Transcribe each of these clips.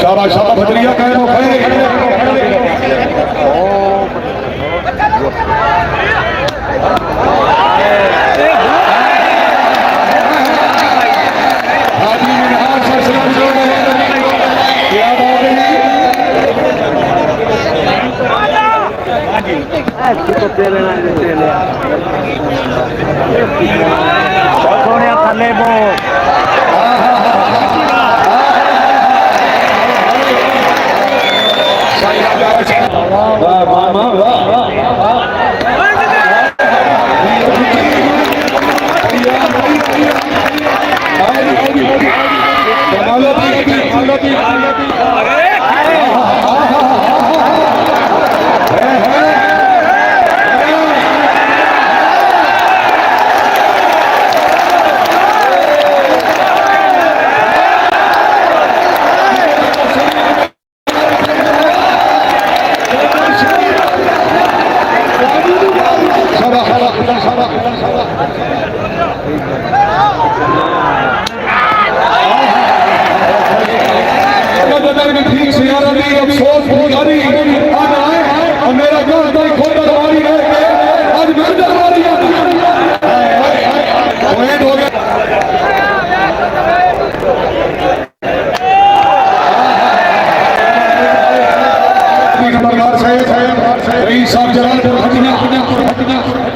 शाबाश शाबाश भजरिया कह लो थले बो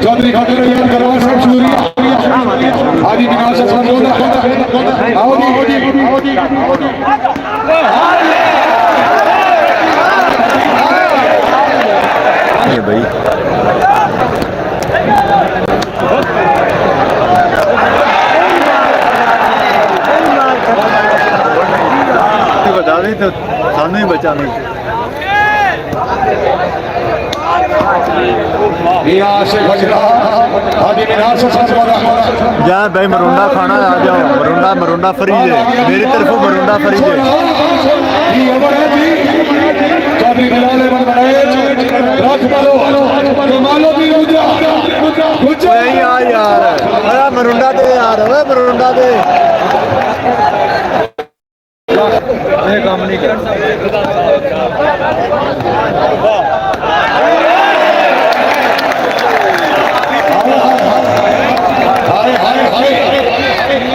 चौधरी खातिर हाजी विकास भाई बता दें तो सानू ही बचा नहीं जा भाई मरुंडा खाना आ जाओ मरुंडा मरुंडा फ्री है मेरी तरफ मरुंडा फ्री है यार मरुंडा दे यार मरुंडा दे काम नहीं कर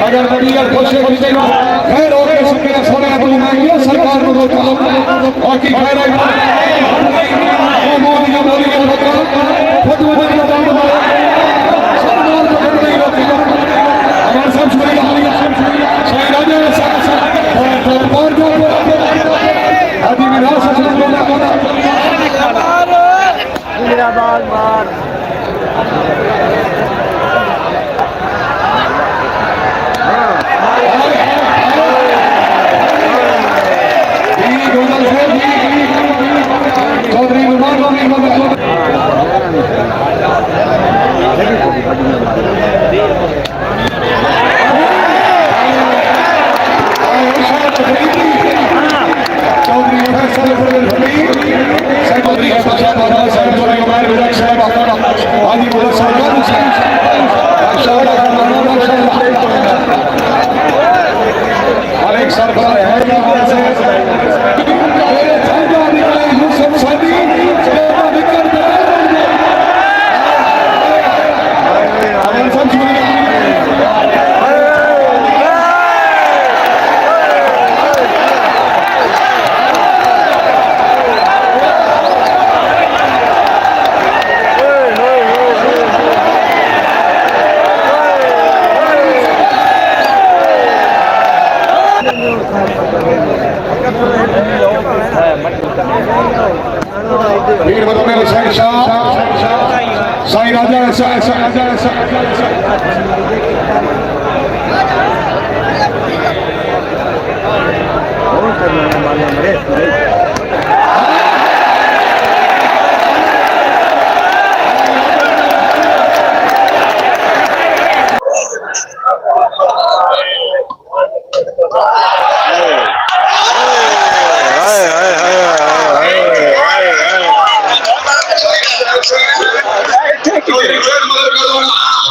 अगर खैर हो गए सोने सरकार बाकी खैर साईं राजा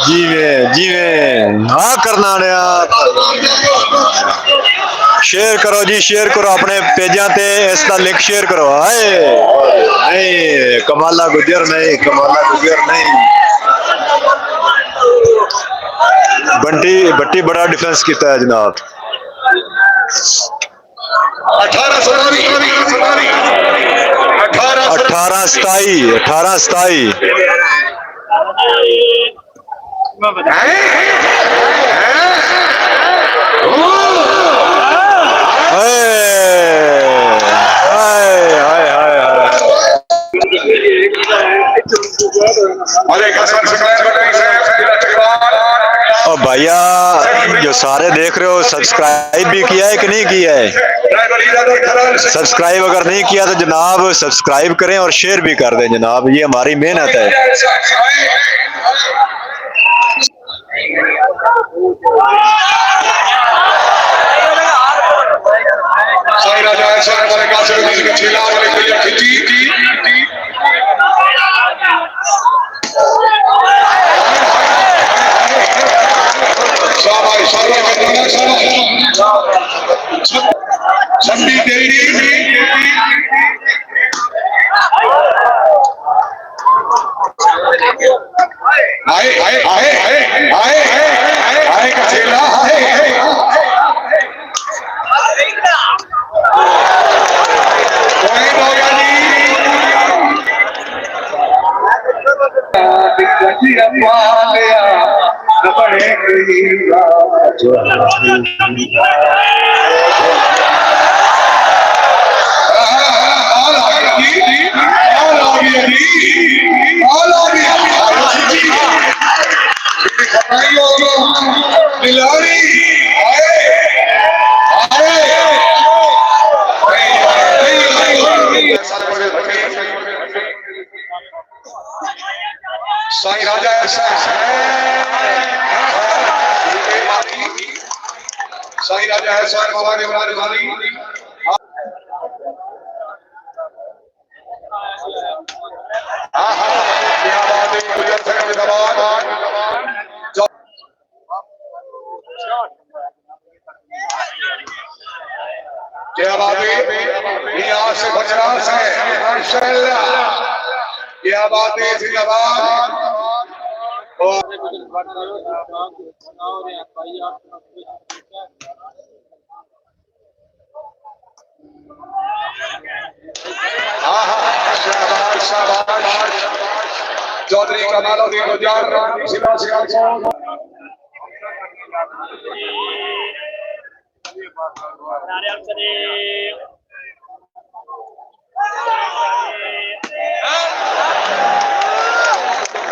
जी करना शेयर करो जी, शेयर करो अपने पेजा ते इसका लिंक शेयर करो। हाय नहीं कमाला गुजर नहीं, कमाला गुजर नहीं। बंटी बट्टी बड़ा डिफेंस किया है जनाब। 18-27 और भैया जो सारे देख रहे हो सब्सक्राइब भी किया है कि नहीं किया है? सब्सक्राइब अगर नहीं किया तो जनाब सब्सक्राइब करें और शेयर भी कर दें जनाब, ये हमारी मेहनत है। साईं राजा साईं राजा है साईं बाबा ने हमारे वाली क्या बात है गुजर से जिंदाबाद। क्या बात है यहाँ से गुजरात से माशाअल्लाह, क्या बात है जिंदाबाद। चौधरी कमालुद्दीन गुजर जिला सियालकोट।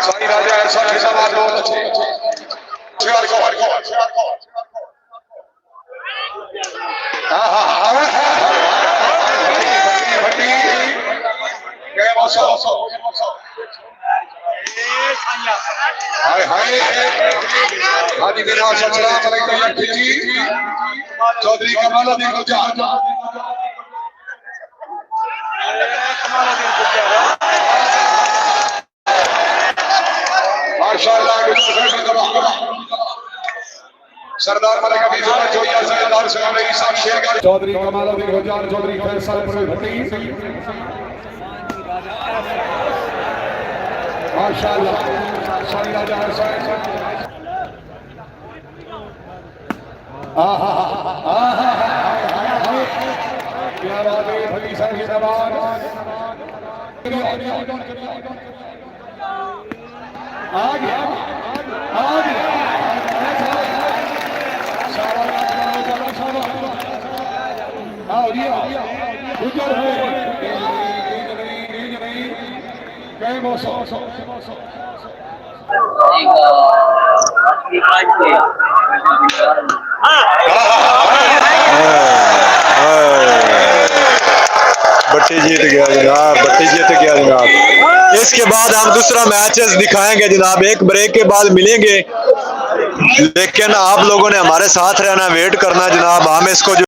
साईं राजा ऐसा जिंदाबाद बहुत अच्छे चौधरी कमालुद्दीन गुजर माशाअल्लाह सरदार मलिक अभी सरदार चौधरी कमालुद्दीन गुजर चौधरी फैसल माशाअल्लाह साईं राजा क्या बात है भली साईं जिंदाबाद। आ गया बट्टी जीत गया जनाब, बट्टी जीत गया जनाब। इसके बाद हम दूसरा मैचेस दिखाएंगे जनाब, एक ब्रेक के बाद मिलेंगे, लेकिन आप लोगों ने हमारे साथ रहना, वेट करना जनाब। हम इसको